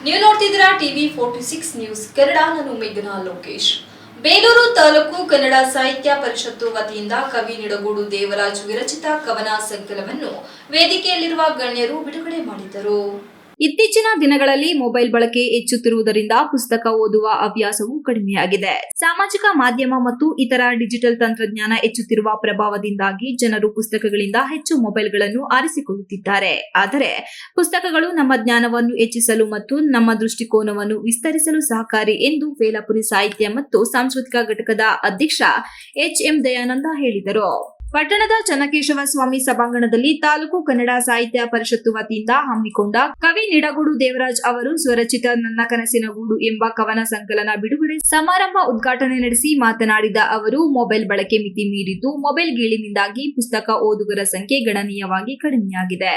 ನೀವು ನೋಡ್ತಿದ್ದೀರಾ TV 46 news Kannada. ನಾನು ಮೇಘನಾ ಲೋಕೇಶ್. ಬೇಲೂರು ತಾಲೂಕು ಕನ್ನಡ ಸಾಹಿತ್ಯ ಪರಿಷತ್ತು ವತಿಯಿಂದ ಕವಿ ನಿಡಗೂಡು ದೇವರಾಜ್ ವಿರಚಿತ ಕವನ ಸಂಕಲನವನ್ನು ವೇದಿಕೆಯಲ್ಲಿರುವ ಗಣ್ಯರು ಬಿಡುಗಡೆ ಮಾಡಿದರು. ಇತ್ತೀಚಿನ ದಿನಗಳಲ್ಲಿ ಮೊಬೈಲ್ ಬಳಕೆ ಹೆಚ್ಚುತ್ತಿರುವುದರಿಂದ ಪುಸ್ತಕ ಓದುವ ಹವ್ಯಾಸವು ಕಡಿಮೆಯಾಗಿದೆ. ಸಾಮಾಜಿಕ ಮಾಧ್ಯಮ ಮತ್ತು ಇತರ ಡಿಜಿಟಲ್ ತಂತ್ರಜ್ಞಾನ ಹೆಚ್ಚುತ್ತಿರುವ ಪ್ರಭಾವದಿಂದಾಗಿ ಜನರು ಪುಸ್ತಕಗಳಿಂದ ಹೆಚ್ಚು ಮೊಬೈಲ್ಗಳನ್ನು ಆರಿಸಿಕೊಳ್ಳುತ್ತಿದ್ದಾರೆ. ಆದರೆ ಪುಸ್ತಕಗಳು ನಮ್ಮ ಜ್ಞಾನವನ್ನು ಹೆಚ್ಚಿಸಲು ಮತ್ತು ನಮ್ಮ ದೃಷ್ಟಿಕೋನವನ್ನು ವಿಸ್ತರಿಸಲು ಸಹಕಾರಿ ಎಂದು ವೇಲಾಪುರಿ ಸಾಹಿತ್ಯ ಮತ್ತು ಸಾಂಸ್ಕೃತಿಕ ಘಟಕದ ಅಧ್ಯಕ್ಷ ಎಚ್.ಎಂ. ದಯಾನಂದ ಹೇಳಿದರು. ಪಟ್ಟಣದ ಚನ್ನಕೇಶವ ಸ್ವಾಮಿ ಸಭಾಂಗಣದಲ್ಲಿ ತಾಲೂಕು ಕನ್ನಡ ಸಾಹಿತ್ಯ ಪರಿಷತ್ತು ವತಿಯಿಂದ ಹಮ್ಮಿಕೊಂಡ ಕವಿ ನಿಡಗೂಡು ದೇವರಾಜ್ ಅವರು ಸ್ವರಚಿತ ನನ್ನ ಕನಸಿನ ಗೂಡು ಎಂಬ ಕವನ ಸಂಕಲನ ಬಿಡುಗಡೆ ಸಮಾರಂಭ ಉದ್ಘಾಟನೆ ನಡೆಸಿ ಮಾತನಾಡಿದ ಅವರು, ಮೊಬೈಲ್ ಬಳಕೆ ಮಿತಿ ಮೀರಿದ್ದು ಮೊಬೈಲ್ ಗೀಳಿನಿಂದಾಗಿ ಪುಸ್ತಕ ಓದುಗರ ಸಂಖ್ಯೆ ಗಣನೀಯವಾಗಿ ಕಡಿಮೆಯಾಗಿದೆ.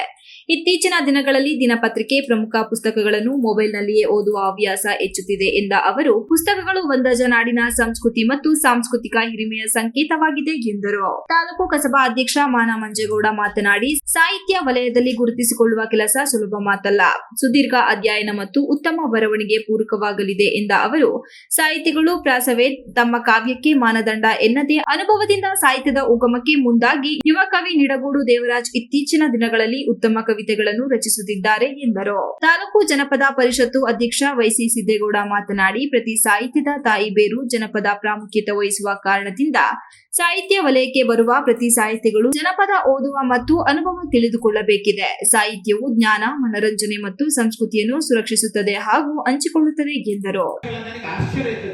ಇತ್ತೀಚಿನ ದಿನಗಳಲ್ಲಿ ದಿನಪತ್ರಿಕೆ, ಪ್ರಮುಖ ಪುಸ್ತಕಗಳನ್ನು ಮೊಬೈಲ್ನಲ್ಲಿಯೇ ಓದುವ ಹವ್ಯಾಸ ಹೆಚ್ಚುತ್ತಿದೆ ಎಂದ ಅವರು, ಪುಸ್ತಕಗಳು ಒಂದಜ ನಾಡಿನ ಸಂಸ್ಕೃತಿ ಮತ್ತು ಸಾಂಸ್ಕೃತಿಕ ಹಿರಿಮೆಯ ಸಂಕೇತವಾಗಿದೆ ಎಂದರು. ತಾಲೂಕು ಕಸಬಾ ಅಧ್ಯಕ್ಷ ಮಾನ ಮಂಜೇಗೌಡ ಮಾತನಾಡಿ, ಸಾಹಿತ್ಯ ವಲಯದಲ್ಲಿ ಗುರುತಿಸಿಕೊಳ್ಳುವ ಕೆಲಸ ಸುಲಭ ಮಾತಲ್ಲ. ಸುದೀರ್ಘ ಅಧ್ಯಯನ ಮತ್ತು ಉತ್ತಮ ಬರವಣಿಗೆ ಪೂರಕವಾಗಲಿದೆ ಎಂದ ಅವರು, ಸಾಹಿತಿಗಳು ಪ್ರಾಸವೇ ತಮ್ಮ ಕಾವ್ಯಕ್ಕೆ ಮಾನದಂಡ ಎನ್ನದೇ ಅನುಭವದಿಂದ ಸಾಹಿತ್ಯದ ಉಗಮಕ್ಕೆ ಮುಂದಾಗಿ ಯುವ ಕವಿ ನಿಡಗೂಡು ದೇವರಾಜ್ ಇತ್ತೀಚಿನ ದಿನಗಳಲ್ಲಿ ಉತ್ತಮ ಕವಿತೆಗಳನ್ನು ರಚಿಸುತ್ತಿದ್ದಾರೆ ಎಂದರು. ತಾಲೂಕು ಜನಪದ ಪರಿಷತ್ತು ಅಧ್ಯಕ್ಷ ವೈಸಿ ಸಿದ್ದೇಗೌಡ ಮಾತನಾಡಿ, ಪ್ರತಿ ಸಾಹಿತ್ಯದ ತಾಯಿ ಬೇರು ಜನಪದ ಪ್ರಾಮುಖ್ಯತೆ ವಹಿಸುವ ಕಾರಣದಿಂದ ಸಾಹಿತ್ಯ ವಲಯಕ್ಕೆ ಬರುವ ಪ್ರತಿ ಸಾಹಿತಿಗಳು ಜನಪದ ಓದುವ ಮತ್ತು ಅನುಭವ ತಿಳಿದುಕೊಳ್ಳಬೇಕಿದೆ. ಸಾಹಿತ್ಯವು ಜ್ಞಾನ, ಮನರಂಜನೆ ಮತ್ತು ಸಂಸ್ಕೃತಿಯನ್ನು ಸುರಕ್ಷಿಸುತ್ತದೆ ಹಾಗೂ ಹಂಚಿಕೊಳ್ಳುತ್ತದೆ ಎಂದರು.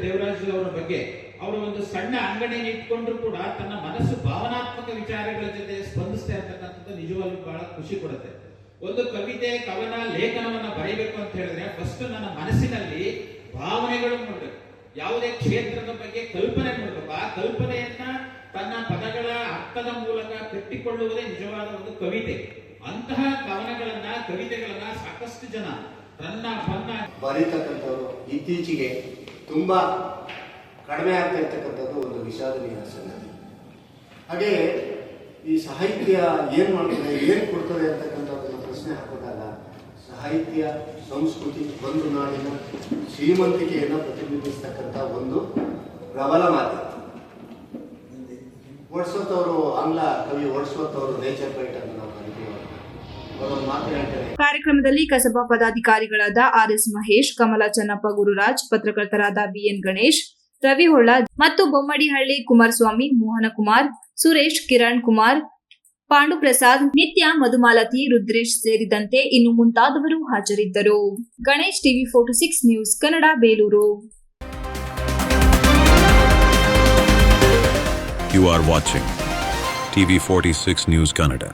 ದೇವರಾಜ್ ಅವರ ಬಗ್ಗೆ ಅವರು ಒಂದು ಸಣ್ಣ ಅಂಗಡಿಯನ್ನು ಇಟ್ಕೊಂಡ್ರು ಕೂಡ ತನ್ನ ಮನಸ್ಸು ಭಾವನಾತ್ಮಕ ವಿಚಾರಗಳ ಜೊತೆ ಸ್ಪಂದಿಸ್ತಾ ಇರ್ತಕ್ಕಂಥದ್ದು ನಿಜವಾಗ್ಲೂ ಬಹಳ ಖುಷಿ ಕೊಡುತ್ತೆ. ಒಂದು ಕವಿತೆ, ಕವನ, ಲೇಖನವನ್ನ ಬರೆಯಬೇಕು ಅಂತ ಹೇಳಿದ್ರೆ ಫಸ್ಟ್ ನನ್ನ ಮನಸ್ಸಿನಲ್ಲಿ ಭಾವನೆಗಳು ಮೂಡಬೇಕು. ಯಾವುದೇ ಕ್ಷೇತ್ರದ ಬಗ್ಗೆ ಕಲ್ಪನೆ ಮಾಡಬೇಕು. ಆ ಕಲ್ಪನೆಯನ್ನ ತನ್ನ ಪದಗಳ ಅರ್ಥದ ಮೂಲಕ ಕಟ್ಟಿಕೊಳ್ಳುವುದೇ ನಿಜವಾದ ಒಂದು ಕವಿತೆ. ಅಂತಹ ಕವನಗಳನ್ನ, ಕವಿತೆಗಳನ್ನ ಸಾಕಷ್ಟು ಜನ ಬರೀತಕ್ಕಂಥವ್ರು ಇತ್ತೀಚೆಗೆ ತುಂಬಾ ಕಡಿಮೆ ಆಗ್ತಾ ಇರ್ತಕ್ಕಂಥದ್ದು ಒಂದು ವಿಷಾದನೀಯ ಸಂಗತಿ. ಹಾಗೆ ಈ ಸಾಹಿತ್ಯ ಏನ್ ಮಾಡ್ತದೆ, ಏನ್ ಕೊಡ್ತದೆ ಅಂತಕ್ಕಂಥದ್ದನ್ನು ಪ್ರಶ್ನೆ ಹಾಕಿದಾಗ ಸಾಹಿತ್ಯ, ಸಂಸ್ಕೃತಿ ಒಂದು ನಾಡಿನ ಶ್ರೀಮಂತಿಕೆಯನ್ನು ಪ್ರತಿಬಿಂಬಿಸ್ತಕ್ಕಂಥ ಒಂದು ಪ್ರಬಲ ಮಾಧ್ಯಮ. ವರ್ಡ್ಸ್ವರ್ತ್ ಅವರು, ಆಂಗ್ಲ ಕವಿ ವರ್ಡ್ಸ್ವರ್ತ್ ಅವರು ನೇಚರ್ ಪೈಟ್ ಅನ್ನು ನಾವು ಕರಿತೀವಿ. ಕಾರ್ಯಕ್ರಮದಲ್ಲಿ ಕಸಬಾ ಪದಾಧಿಕಾರಿಗಳಾದ ಆರ್.ಎಸ್. ಮಹೇಶ್, ಕಮಲಾ ಚನ್ನಪ್ಪ ಗುರುರಾಜ್, ಪತ್ರಕರ್ತರಾದ ಬಿಎನ್ ಗಣೇಶ್, ರವಿ ಹೊಳ್ಳ ಮತ್ತು ಬೊಮ್ಮಡಿಹಳ್ಳಿ ಕುಮಾರಸ್ವಾಮಿ, ಮೋಹನಕುಮಾರ್, ಸುರೇಶ್, ಕಿರಣ್ ಕುಮಾರ್, ಪಾಂಡುಪ್ರಸಾದ್, ನಿತ್ಯ, ಮಧುಮಾಲತಿ, ರುದ್ರೇಶ್ ಸೇರಿದಂತೆ ಇನ್ನು ಮುಂತಾದವರು ಹಾಜರಿದ್ದರು. Ganesh, TV 46 news Kannada, Belur. You are watching TV 46 News Kannada.